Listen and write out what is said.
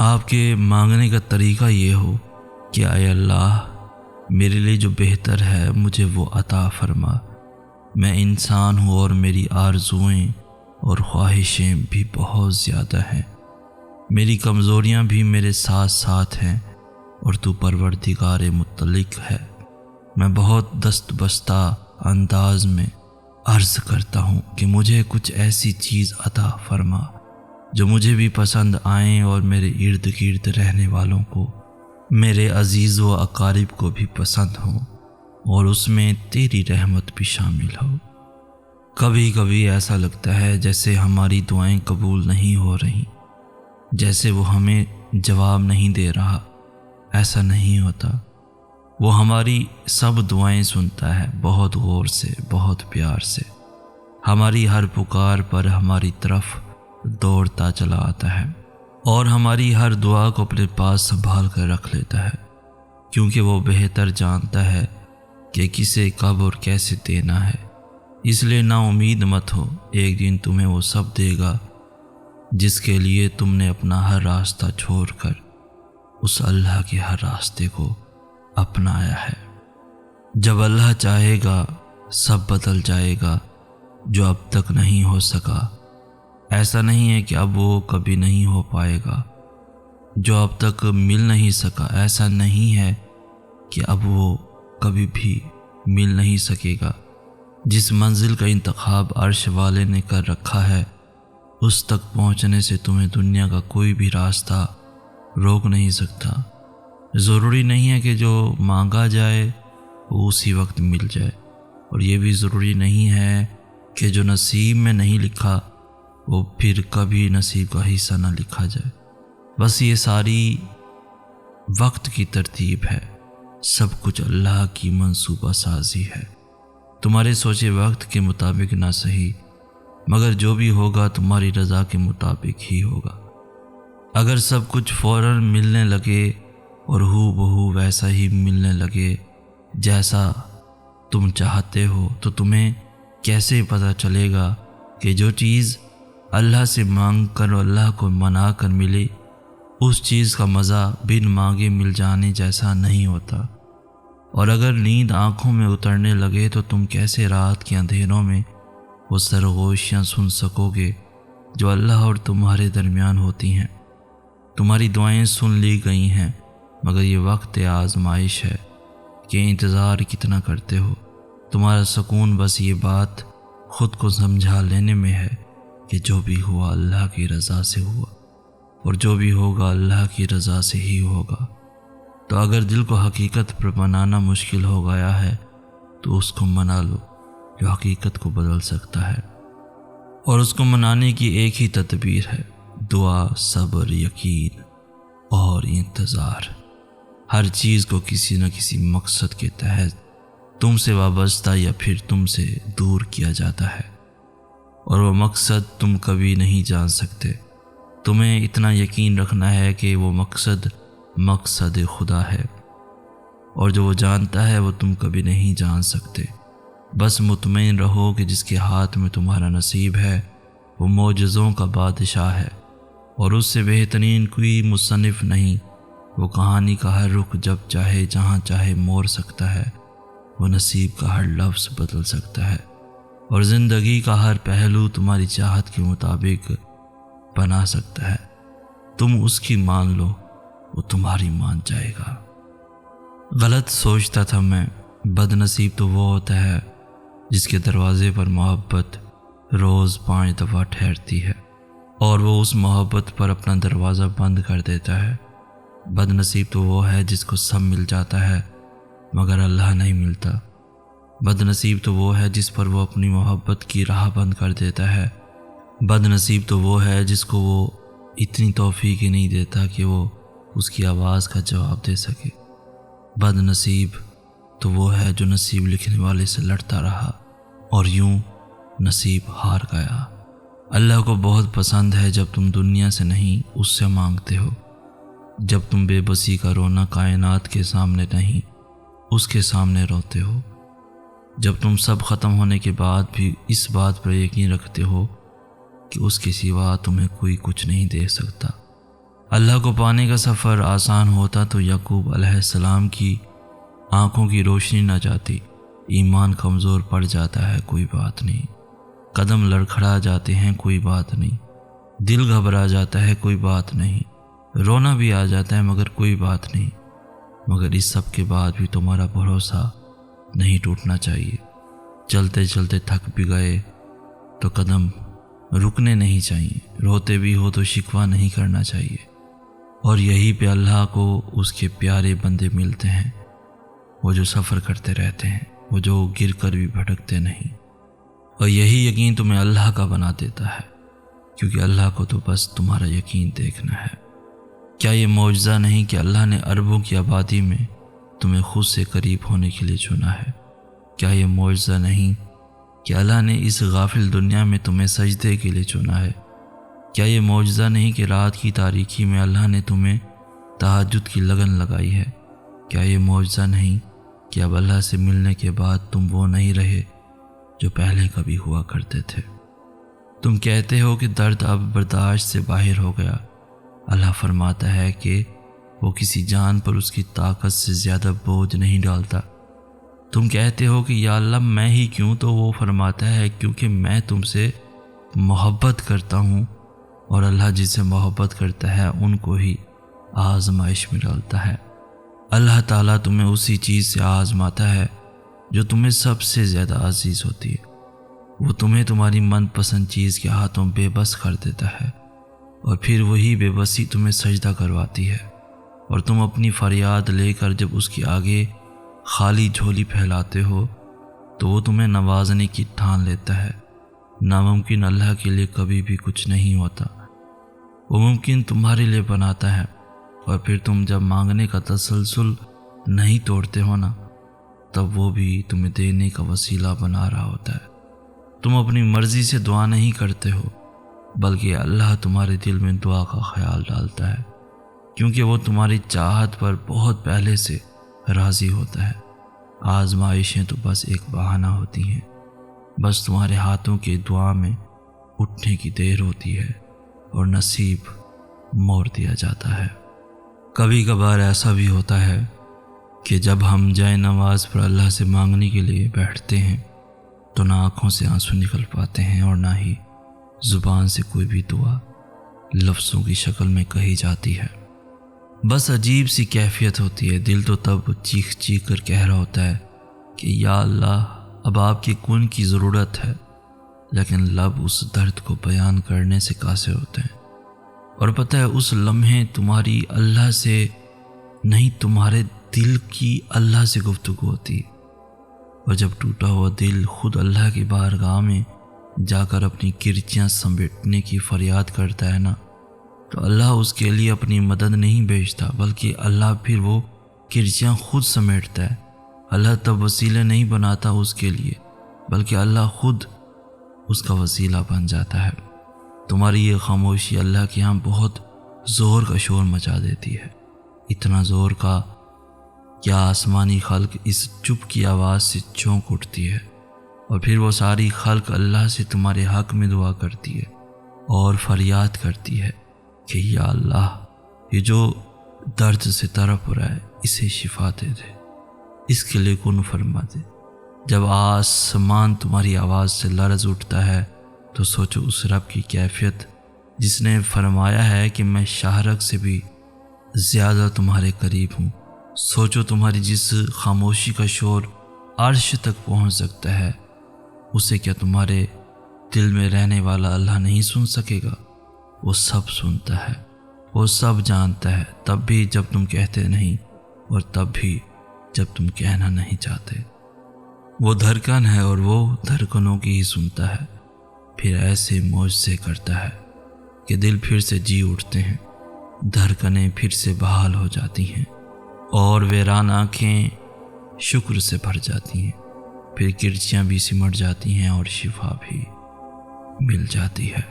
آپ کے مانگنے کا طریقہ یہ ہو کہ اے اللہ میرے لیے جو بہتر ہے مجھے وہ عطا فرما۔ میں انسان ہوں اور میری آرزوئیں اور خواہشیں بھی بہت زیادہ ہیں، میری کمزوریاں بھی میرے ساتھ ساتھ ہیں، اور تو پروردگار مطلق ہے۔ میں بہت دست بستہ انداز میں عرض کرتا ہوں کہ مجھے کچھ ایسی چیز عطا فرما جو مجھے بھی پسند آئیں اور میرے ارد گرد رہنے والوں کو، میرے عزیز و اقارب کو بھی پسند ہوں، اور اس میں تیری رحمت بھی شامل ہو۔ کبھی کبھی ایسا لگتا ہے جیسے ہماری دعائیں قبول نہیں ہو رہی، جیسے وہ ہمیں جواب نہیں دے رہا۔ ایسا نہیں ہوتا، وہ ہماری سب دعائیں سنتا ہے، بہت غور سے، بہت پیار سے، ہماری ہر پکار پر ہماری طرف دوڑتا چلا آتا ہے، اور ہماری ہر دعا کو اپنے پاس سنبھال کر رکھ لیتا ہے، کیونکہ وہ بہتر جانتا ہے کہ کسے کب اور کیسے دینا ہے۔ اس لیے نا امید مت ہو، ایک دن تمہیں وہ سب دے گا جس کے لیے تم نے اپنا ہر راستہ چھوڑ کر اس اللہ کے ہر راستے کو اپنایا ہے۔ جب اللہ چاہے گا سب بدل جائے گا، جو اب تک نہیں ہو سکا۔ ایسا نہیں ہے کہ اب وہ کبھی نہیں ہو پائے گا، جو اب تک مل نہیں سکا ایسا نہیں ہے کہ اب وہ کبھی بھی مل نہیں سکے گا۔ جس منزل کا انتخاب عرش والے نے کر رکھا ہے، اس تک پہنچنے سے تمہیں دنیا کا کوئی بھی راستہ روک نہیں سکتا۔ ضروری نہیں ہے کہ جو مانگا جائے وہ اسی وقت مل جائے، اور یہ بھی ضروری نہیں ہے کہ جو نصیب میں نہیں لکھا وہ پھر کبھی نصیب کا حصہ نہ لکھا جائے۔ بس یہ ساری وقت کی ترتیب ہے، سب کچھ اللہ کی منصوبہ سازی ہے۔ تمہارے سوچے وقت کے مطابق نہ صحیح، مگر جو بھی ہوگا تمہاری رضا کے مطابق ہی ہوگا۔ اگر سب کچھ فوراً ملنے لگے اور ہو بہو ویسا ہی ملنے لگے جیسا تم چاہتے ہو، تو تمہیں کیسے پتہ چلے گا کہ جو چیز اللہ سے مانگ کر اور اللہ کو منا کر ملے، اس چیز کا مزہ بن مانگے مل جانے جیسا نہیں ہوتا۔ اور اگر نیند آنکھوں میں اترنے لگے تو تم کیسے رات کے اندھیروں میں وہ سرگوشیاں سن سکو گے جو اللہ اور تمہارے درمیان ہوتی ہیں۔ تمہاری دعائیں سن لی گئی ہیں، مگر یہ وقت آزمائش ہے کہ انتظار کتنا کرتے ہو۔ تمہارا سکون بس یہ بات خود کو سمجھا لینے میں ہے کہ جو بھی ہوا اللہ کی رضا سے ہوا، اور جو بھی ہوگا اللہ کی رضا سے ہی ہوگا۔ تو اگر دل کو حقیقت پر منانا مشکل ہو گیا ہے تو اس کو منا لو جو حقیقت کو بدل سکتا ہے، اور اس کو منانے کی ایک ہی تدبیر ہے: دعا، صبر، یقین اور انتظار۔ ہر چیز کو کسی نہ کسی مقصد کے تحت تم سے وابستہ یا پھر تم سے دور کیا جاتا ہے، اور وہ مقصد تم کبھی نہیں جان سکتے۔ تمہیں اتنا یقین رکھنا ہے کہ وہ مقصد خدا ہے، اور جو وہ جانتا ہے وہ تم کبھی نہیں جان سکتے۔ بس مطمئن رہو کہ جس کے ہاتھ میں تمہارا نصیب ہے وہ معجزوں کا بادشاہ ہے، اور اس سے بہترین کوئی مصنف نہیں۔ وہ کہانی کا ہر رخ جب چاہے جہاں چاہے موڑ سکتا ہے، وہ نصیب کا ہر لفظ بدل سکتا ہے، اور زندگی کا ہر پہلو تمہاری چاہت کے مطابق بنا سکتا ہے۔ تم اس کی مان لو، وہ تمہاری مان جائے گا۔ غلط سوچتا تھا میں، بد نصیب تو وہ ہوتا ہے جس کے دروازے پر محبت روز 5 دفعہ ٹھہرتی ہے اور وہ اس محبت پر اپنا دروازہ بند کر دیتا ہے۔ بد نصیب تو وہ ہے جس کو سب مل جاتا ہے مگر اللہ نہیں ملتا۔ بد نصیب تو وہ ہے جس پر وہ اپنی محبت کی راہ بند کر دیتا ہے۔ بد نصیب تو وہ ہے جس کو وہ اتنی توفیق ہی نہیں دیتا کہ وہ اس کی آواز کا جواب دے سکے۔ بد نصیب تو وہ ہے جو نصیب لکھنے والے سے لڑتا رہا اور یوں نصیب ہار گیا۔ اللہ کو بہت پسند ہے جب تم دنیا سے نہیں اس سے مانگتے ہو، جب تم بے بسی کا رونا کائنات کے سامنے نہیں اس کے سامنے روتے ہو، جب تم سب ختم ہونے کے بعد بھی اس بات پر یقین رکھتے ہو کہ اس کے سوا تمہیں کوئی کچھ نہیں دے سکتا۔ اللہ کو پانے کا سفر آسان ہوتا تو یعقوب علیہ السلام کی آنکھوں کی روشنی نہ جاتی۔ ایمان کمزور پڑ جاتا ہے، کوئی بات نہیں۔ قدم لڑکھڑا جاتے ہیں، کوئی بات نہیں۔ دل گھبرا جاتا ہے، کوئی بات نہیں۔ رونا بھی آ جاتا ہے، مگر کوئی بات نہیں۔ مگر اس سب کے بعد بھی تمہارا بھروسہ نہیں ٹوٹنا چاہیے۔ چلتے چلتے تھک بھی گئے تو قدم رکنے نہیں چاہیے۔ روتے بھی ہو تو شکوہ نہیں کرنا چاہیے۔ اور یہی پہ اللہ کو اس کے پیارے بندے ملتے ہیں، وہ جو سفر کرتے رہتے ہیں، وہ جو گر کر بھی بھٹکتے نہیں۔ اور یہی یقین تمہیں اللہ کا بنا دیتا ہے، کیونکہ اللہ کو تو بس تمہارا یقین دیکھنا ہے۔ کیا یہ معجزہ نہیں کہ اللہ نے اربوں کی آبادی میں تمہیں خود سے قریب ہونے کے لیے چنا ہے؟ کیا یہ معجزہ نہیں کہ اللہ نے اس غافل دنیا میں تمہیں سجدے کے لیے چنا ہے؟ کیا یہ معجزہ نہیں کہ رات کی تاریکی میں اللہ نے تمہیں تہجد کی لگن لگائی ہے؟ کیا یہ معجزہ نہیں کہ اب اللہ سے ملنے کے بعد تم وہ نہیں رہے جو پہلے کبھی ہوا کرتے تھے؟ تم کہتے ہو کہ درد اب برداشت سے باہر ہو گیا۔ اللہ فرماتا ہے کہ وہ کسی جان پر اس کی طاقت سے زیادہ بوجھ نہیں ڈالتا۔ تم کہتے ہو کہ یا اللہ میں ہی کیوں؟ تو وہ فرماتا ہے کیونکہ میں تم سے محبت کرتا ہوں، اور اللہ جس سے محبت کرتا ہے ان کو ہی آزمائش میں ڈالتا ہے۔ اللہ تعالیٰ تمہیں اسی چیز سے آزماتا ہے جو تمہیں سب سے زیادہ عزیز ہوتی ہے۔ وہ تمہیں تمہاری من پسند چیز کے ہاتھوں بے بس کر دیتا ہے، اور پھر وہی بے بسی تمہیں سجدہ کرواتی ہے، اور تم اپنی فریاد لے کر جب اس کے آگے خالی جھولی پھیلاتے ہو تو وہ تمہیں نوازنے کی ٹھان لیتا ہے۔ ناممکن اللہ کے لیے کبھی بھی کچھ نہیں ہوتا، وہ ممکن تمہارے لیے بناتا ہے، اور پھر تم جب مانگنے کا تسلسل نہیں توڑتے ہو نا، تب وہ بھی تمہیں دینے کا وسیلہ بنا رہا ہوتا ہے۔ تم اپنی مرضی سے دعا نہیں کرتے ہو، بلکہ اللہ تمہارے دل میں دعا کا خیال ڈالتا ہے، کیونکہ وہ تمہاری چاہت پر بہت پہلے سے راضی ہوتا ہے۔ آزمائشیں تو بس ایک بہانہ ہوتی ہیں، بس تمہارے ہاتھوں کے دعا میں اٹھنے کی دیر ہوتی ہے اور نصیب موڑ دیا جاتا ہے۔ کبھی کبھار ایسا بھی ہوتا ہے کہ جب ہم جائے نماز پر اللہ سے مانگنے کے لیے بیٹھتے ہیں تو نہ آنکھوں سے آنسو نکل پاتے ہیں، اور نہ ہی زبان سے کوئی بھی دعا لفظوں کی شکل میں کہی جاتی ہے۔ بس عجیب سی کیفیت ہوتی ہے۔ دل تو تب چیخ چیخ کر کہہ رہا ہوتا ہے کہ یا اللہ اب آپ کی کون کی ضرورت ہے، لیکن لب اس درد کو بیان کرنے سے قاصر ہوتے ہیں۔ اور پتہ ہے اس لمحے تمہاری اللہ سے نہیں، تمہارے دل کی اللہ سے گفتگو ہوتی ہے، اور جب ٹوٹا ہوا دل خود اللہ کی بارگاہ میں جا کر اپنی کرچیاں سمیٹنے کی فریاد کرتا ہے نا، تو اللہ اس کے لیے اپنی مدد نہیں بھیجتا، بلکہ اللہ پھر وہ کرچیاں خود سمیٹتا ہے۔ اللہ تب وسیلے نہیں بناتا اس کے لیے، بلکہ اللہ خود اس کا وسیلہ بن جاتا ہے۔ تمہاری یہ خاموشی اللہ کے ہاں بہت زور کا شور مچا دیتی ہے، اتنا زور کا کیا آسمانی خلق اس چپ کی آواز سے چونک اٹھتی ہے، اور پھر وہ ساری خلق اللہ سے تمہارے حق میں دعا کرتی ہے اور فریاد کرتی ہے کہ یا اللہ یہ جو درد سے تڑپ رہا ہے اسے شفا دے دے، اس کے لیے کن فرما دے۔ جب آسمان تمہاری آواز سے لرز اٹھتا ہے تو سوچو اس رب کی کیفیت جس نے فرمایا ہے کہ میں شاہرگ سے بھی زیادہ تمہارے قریب ہوں۔ سوچو تمہاری جس خاموشی کا شور عرش تک پہنچ سکتا ہے، اسے کیا تمہارے دل میں رہنے والا اللہ نہیں سن سکے گا؟ وہ سب سنتا ہے، وہ سب جانتا ہے، تب بھی جب تم کہتے نہیں، اور تب بھی جب تم کہنا نہیں چاہتے۔ وہ دھڑکن ہے اور وہ دھڑکنوں کی ہی سنتا ہے، پھر ایسے معجزے کرتا ہے کہ دل پھر سے جی اٹھتے ہیں، دھڑکنیں پھر سے بحال ہو جاتی ہیں، اور ویران آنکھیں شکر سے بھر جاتی ہیں، پھر کرچیاں بھی سمٹ جاتی ہیں اور شفا بھی مل جاتی ہے۔